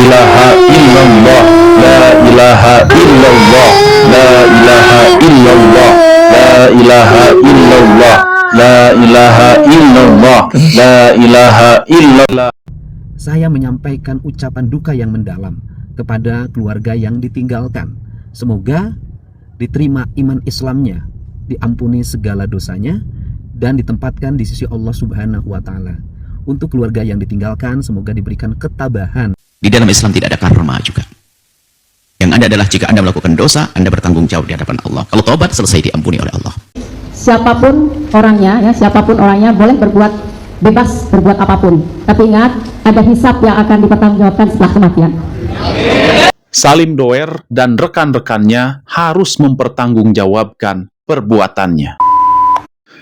ilaha illallah, la ilaha illallah, la ilaha illallah, la ilaha illallah, la ilaha illallah, la ilaha illallah. Saya menyampaikan ucapan duka yang mendalam kepada keluarga yang ditinggalkan. Semoga diterima iman Islamnya, diampuni segala dosanya, dan ditempatkan di sisi Allah Subhanahu wa Ta'ala. Untuk keluarga yang ditinggalkan, semoga diberikan ketabahan. Di dalam Islam tidak ada karma juga. Yang ada adalah jika Anda melakukan dosa, Anda bertanggung jawab di hadapan Allah. Kalau taubat, selesai, diampuni oleh Allah. Siapapun orangnya, siapapun orangnya boleh bebas berbuat apapun. Tapi ingat, ada hisab yang akan dipertanggungjawabkan setelah kematian. Salim Doer dan rekan-rekannya harus mempertanggungjawabkan perbuatannya.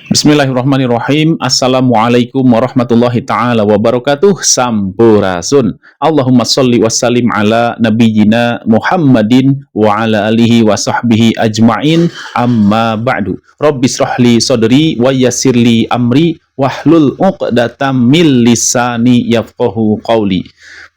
Bismillahirrahmanirrahim. Assalamualaikum warahmatullahi ta'ala wabarakatuh. Sampurasun. Allahumma salli wassalim ala nabiyyina Muhammadin wa ala alihi wa sahbihi ajma'in, amma ba'du. Rabbis rahli sodri wa yassirli amri wahlul uqdatam min lisani yafqahu qawli.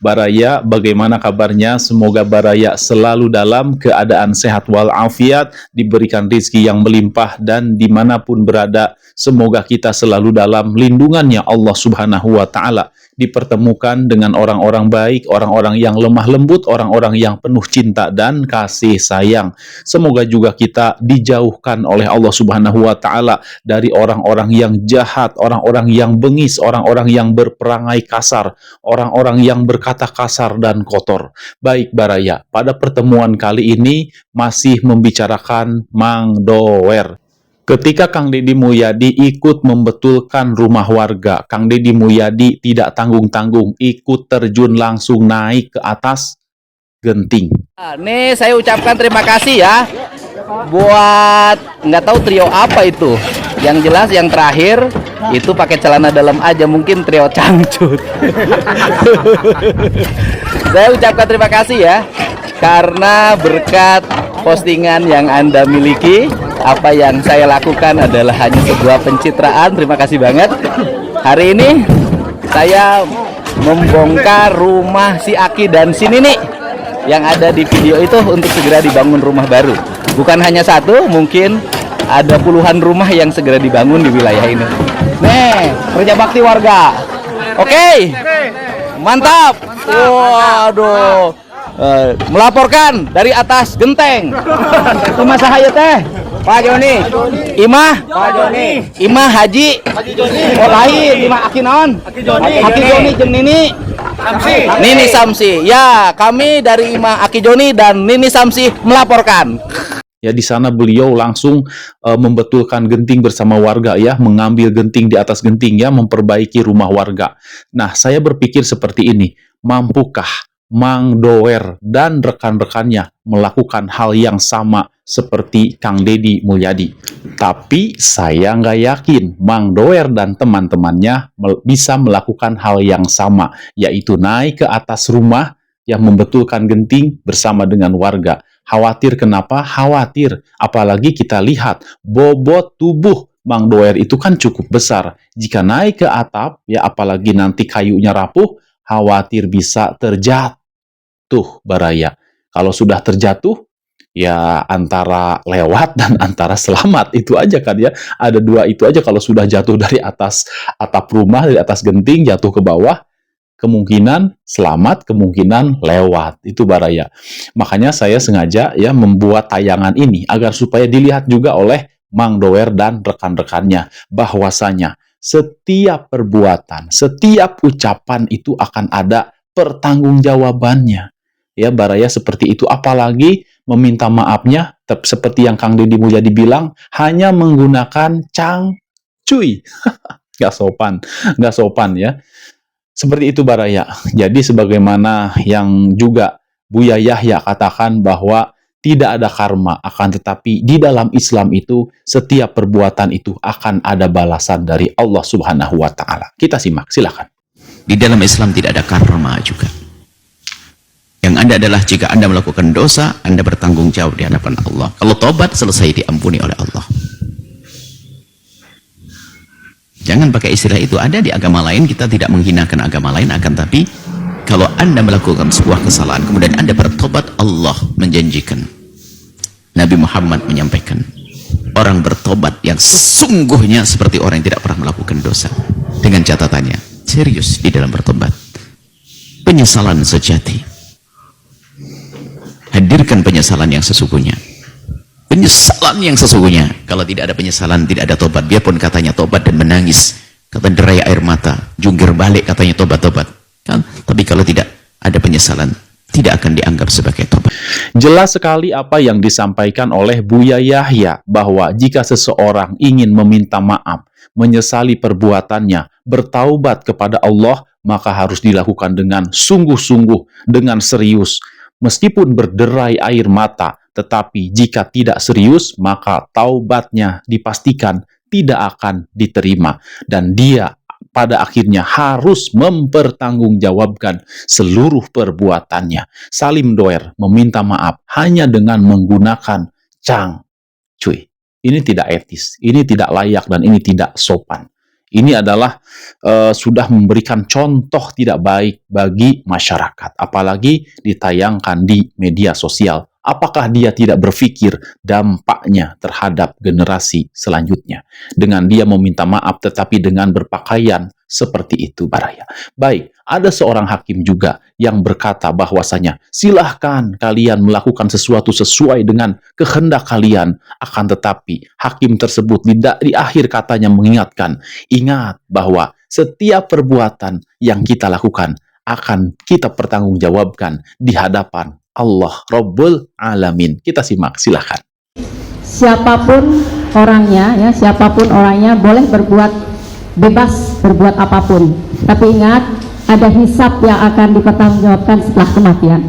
Baraya, bagaimana kabarnya? Semoga Baraya selalu dalam keadaan sehat walafiat, diberikan rezeki yang melimpah, dan dimanapun berada, semoga kita selalu dalam lindungannya Allah Subhanahu wa Ta'ala, dipertemukan dengan orang-orang baik, orang-orang yang lemah lembut, orang-orang yang penuh cinta dan kasih sayang. Semoga juga kita dijauhkan oleh Allah Subhanahu wa Ta'ala dari orang-orang yang jahat, orang-orang yang bengis, orang-orang yang berperangai kasar, orang-orang yang berkata kasar dan kotor. Baik Baraya, pada pertemuan kali ini masih membicarakan Mang Doer. Ketika Kang Deddy Mulyadi ikut membetulkan rumah warga, Kang Deddy Mulyadi tidak tanggung-tanggung, ikut terjun langsung naik ke atas genting. Nih saya ucapkan terima kasih ya buat nggak tahu trio apa itu. Yang jelas yang terakhir itu pakai celana dalam aja, mungkin trio cangcut. Saya ucapkan terima kasih ya karena berkat postingan yang Anda miliki, apa yang saya lakukan adalah hanya sebuah pencitraan. Terima kasih banget. Hari ini saya membongkar rumah si Aki dan si Nini yang ada di video itu untuk segera dibangun rumah baru. Bukan hanya satu, mungkin ada puluhan rumah yang segera dibangun di wilayah ini. Nih, kerja bakti warga. Oke. Mantap. Waduh. Melaporkan dari atas genteng. Rumah sahaya teh Pak Joni, Imah, Pak Joni, Imah Haji, oh lain, Imah Aki naon, Aki Joni jeung Nini Samsi. Ya, kami dari Imah Aki Joni dan Nini Samsi melaporkan. Ya, di sana beliau langsung membetulkan genting bersama warga ya, mengambil genting di atas genting ya, memperbaiki rumah warga. Nah, saya berpikir seperti ini, mampukah Mang Doer dan rekan-rekannya melakukan hal yang sama seperti Kang Deddy Mulyadi? Tapi saya nggak yakin Mang Doer dan teman-temannya bisa melakukan hal yang sama, yaitu naik ke atas rumah yang membetulkan genting bersama dengan warga. Khawatir kenapa? Khawatir. Apalagi kita lihat bobot tubuh Mang Doer itu kan cukup besar. Jika naik ke atap, ya apalagi nanti kayunya rapuh, khawatir bisa terjatuh Baraya. Kalau sudah terjatuh, ya antara lewat dan antara selamat, itu aja kan ya. Ada dua itu aja. Kalau sudah jatuh dari atas atap rumah, dari atas genting, jatuh ke bawah, kemungkinan selamat, kemungkinan lewat. Itu Baraya. Makanya saya sengaja ya membuat tayangan ini agar supaya dilihat juga oleh Mang Doer dan rekan-rekannya bahwasanya setiap perbuatan, setiap ucapan itu akan ada pertanggungjawabannya. Ya Baraya, seperti itu. Apalagi meminta maafnya seperti yang Kang Deddy Mulyadi bilang, hanya menggunakan cangcuy. Gak sopan ya. Seperti itu Baraya. Jadi sebagaimana yang juga Buya Yahya katakan bahwa tidak ada karma, akan tetapi di dalam Islam itu setiap perbuatan itu akan ada balasan dari Allah Subhanahu wa Ta'ala. Kita simak, silakan. Di dalam Islam tidak ada karma juga. Yang ada adalah jika Anda melakukan dosa, Anda bertanggung jawab di hadapan Allah. Kalau tobat, selesai, diampuni oleh Allah. Jangan pakai istilah itu. Ada di agama lain, kita tidak menghinakan agama lain, akan tapi kalau Anda melakukan sebuah kesalahan kemudian Anda bertobat, Allah menjanjikan, Nabi Muhammad menyampaikan, orang bertobat yang sesungguhnya seperti orang yang tidak pernah melakukan dosa. Dengan catatannya, serius di dalam bertobat, penyesalan sejati. Hadirkan penyesalan yang sesungguhnya. Penyesalan yang sesungguhnya. Kalau tidak ada penyesalan, tidak ada tobat. Biarpun katanya tobat dan menangis, kata derai air mata, jungkir balik katanya tobat-tobat kan? Tapi kalau tidak ada penyesalan, tidak akan dianggap sebagai tobat. Jelas sekali apa yang disampaikan oleh Buya Yahya, bahwa jika seseorang ingin meminta maaf, menyesali perbuatannya, bertaubat kepada Allah, maka harus dilakukan dengan sungguh-sungguh, dengan serius. Meskipun berderai air mata, tetapi jika tidak serius, maka taubatnya dipastikan tidak akan diterima. Dan dia pada akhirnya harus mempertanggungjawabkan seluruh perbuatannya. Salim Doer meminta maaf hanya dengan menggunakan cang. Cuy, ini tidak etis, ini tidak layak, dan ini tidak sopan. Ini adalah sudah memberikan contoh tidak baik bagi masyarakat, apalagi ditayangkan di media sosial. Apakah dia tidak berpikir dampaknya terhadap generasi selanjutnya dengan dia meminta maaf tetapi dengan berpakaian seperti itu, Baraya? Baik, ada seorang hakim juga yang berkata bahwasanya silahkan kalian melakukan sesuatu sesuai dengan kehendak kalian, akan tetapi hakim tersebut di akhir katanya mengingatkan, ingat bahwa setiap perbuatan yang kita lakukan akan kita pertanggungjawabkan di hadapan Allah Rabbul Alamin. Kita simak, silahkan. Siapapun orangnya boleh bebas berbuat apapun. Tapi ingat, ada hisab yang akan dipertanggungjawabkan setelah kematian.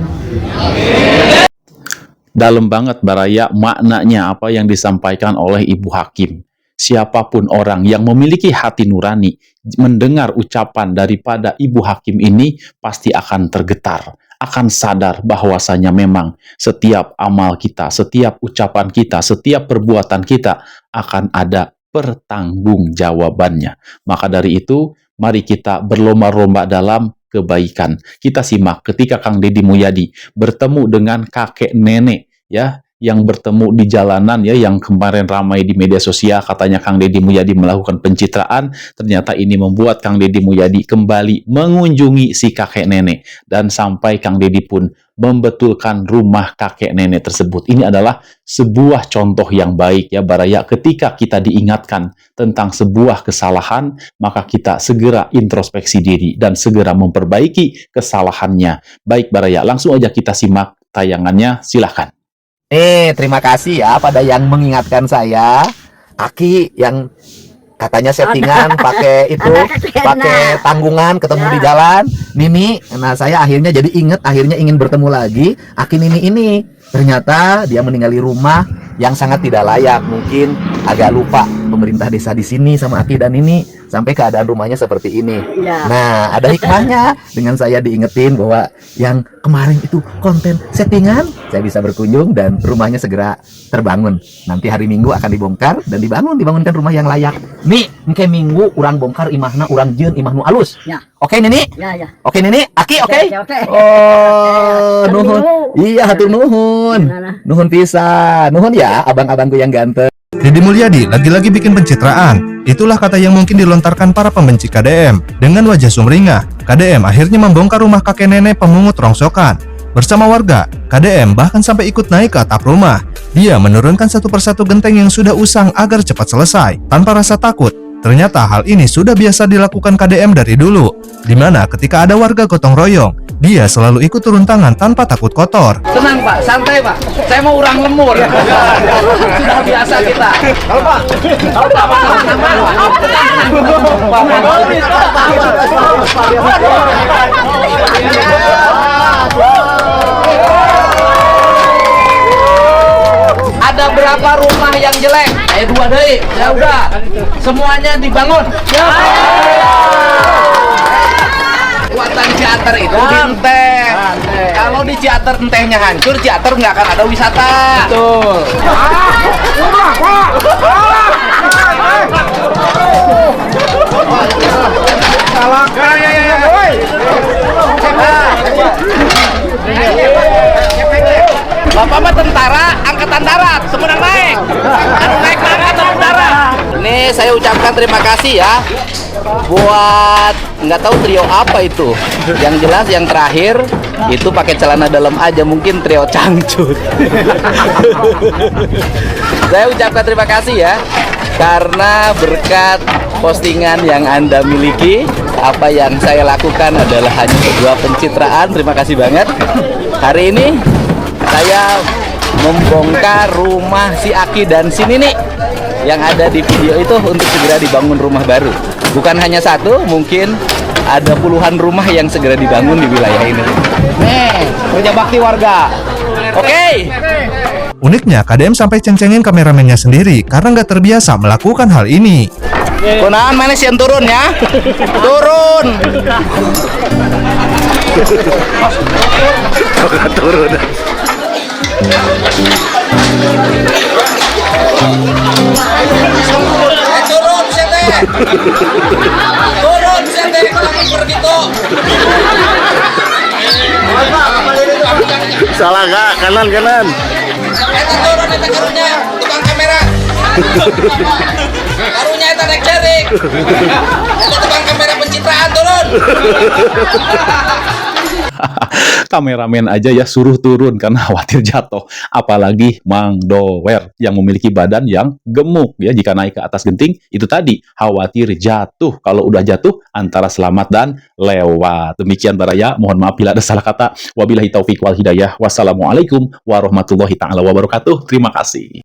Dalam banget, Baraya, maknanya apa yang disampaikan oleh Ibu Hakim. Siapapun orang yang memiliki hati nurani, mendengar ucapan daripada Ibu Hakim ini, pasti akan tergetar, akan sadar bahwasanya memang setiap amal kita, setiap ucapan kita, setiap perbuatan kita akan ada pertanggungjawabannya. Maka dari itu, mari kita berlomba-lomba dalam kebaikan. Kita simak ketika Kang Deddy Mulyadi bertemu dengan kakek nenek, ya, yang bertemu di jalanan, ya, yang kemarin ramai di media sosial, katanya Kang Deddy Mulyadi melakukan pencitraan. Ternyata ini membuat Kang Deddy Mulyadi kembali mengunjungi si kakek nenek, dan sampai Kang Deddy pun membetulkan rumah kakek nenek tersebut. Ini adalah sebuah contoh yang baik, ya, Baraya. Ketika kita diingatkan tentang sebuah kesalahan, maka kita segera introspeksi diri dan segera memperbaiki kesalahannya. Baik, Baraya, langsung aja kita simak tayangannya, silahkan. Terima kasih ya pada yang mengingatkan saya. Aki yang katanya settingan pakai tanggungan ketemu di jalan. Nini, nah saya akhirnya jadi inget, akhirnya ingin bertemu lagi. Aki Nini ini ternyata dia meninggali rumah yang sangat tidak layak. Mungkin agak lupa pemerintah desa di sini sama Aki dan Nini sampai keadaan rumahnya seperti ini. Ya. Nah, ada hikmahnya dengan saya diingetin bahwa yang kemarin itu konten settingan, saya bisa berkunjung dan rumahnya segera terbangun. Nanti hari Minggu akan dibongkar dan dibangunkan rumah yang layak. Nih, engke Minggu urang bongkar imahna urang jeun imah nu alus. Ya. Oke, Nini? Ya. Oke, Nini? Aki, oke? Oke. Oh, nuhun. Iya, hatur nuhun. Nah. Nuhun pisan. Nuhun ya, abang-abangku yang ganteng. Deddy Mulyadi lagi-lagi bikin pencitraan. Itulah kata yang mungkin dilontarkan para pembenci KDM. Dengan wajah sumringah, KDM akhirnya membongkar rumah kakek nenek pemungut rongsokan. Bersama warga, KDM bahkan sampai ikut naik ke atap rumah. Dia menurunkan satu persatu genteng yang sudah usang agar cepat selesai, tanpa rasa takut. Ternyata hal ini sudah biasa dilakukan KDM dari dulu, di mana ketika ada warga gotong royong, dia selalu ikut turun tangan tanpa takut kotor. Tenang Pak, santai Pak. Saya mau urang lemur. Sudah biasa kita. Kalau Pak. Ada berapa rumah yang jelek? Saya 2 deh. Ya udah. Semuanya dibangun. Kekuatan Ciater itu di enteh. Kalau di Ciater entehnya hancur, Ciater nggak akan ada wisata. Betul. Bapak mah tentara angkatan darat, semenang naik. Anu naik ke angkatan udara. Ini saya ucapkan terima kasih ya buat nggak tahu trio apa itu. Yang jelas yang terakhir itu pakai celana dalam aja, mungkin trio cangcut. Saya ucapkan terima kasih ya karena berkat postingan yang Anda miliki, apa yang saya lakukan adalah hanya sebuah pencitraan. Terima kasih banget. Hari ini saya membongkar rumah si Aki dan si Nini yang ada di video itu untuk segera dibangun rumah baru. Bukan hanya satu, mungkin ada puluhan rumah yang segera dibangun di wilayah ini. Nih, kerja bakti warga. Oke. Uniknya, KDM sampai ceng-cengin kameramennya sendiri karena nggak terbiasa melakukan hal ini. Konaan mana sih yang turun ya? Turun. Turun. Turun, sete. Turun, sete. Begitu. Salah kak, kanan. Eta turun, eta karunya tukang kamera. Karunya eta naik jarik. Eta tukang kamera pencitraan turun. Kameramen aja ya suruh turun karena khawatir jatuh. Apalagi Mang Dower yang memiliki badan yang gemuk ya, jika naik ke atas genting itu tadi khawatir jatuh. Kalau udah jatuh antara selamat dan lewat. Demikian Baraya, mohon maaf bila ada salah kata. Wabillahi taufiq wal hidayah. Wassalamualaikum warahmatullahi taala wabarakatuh. Terima kasih.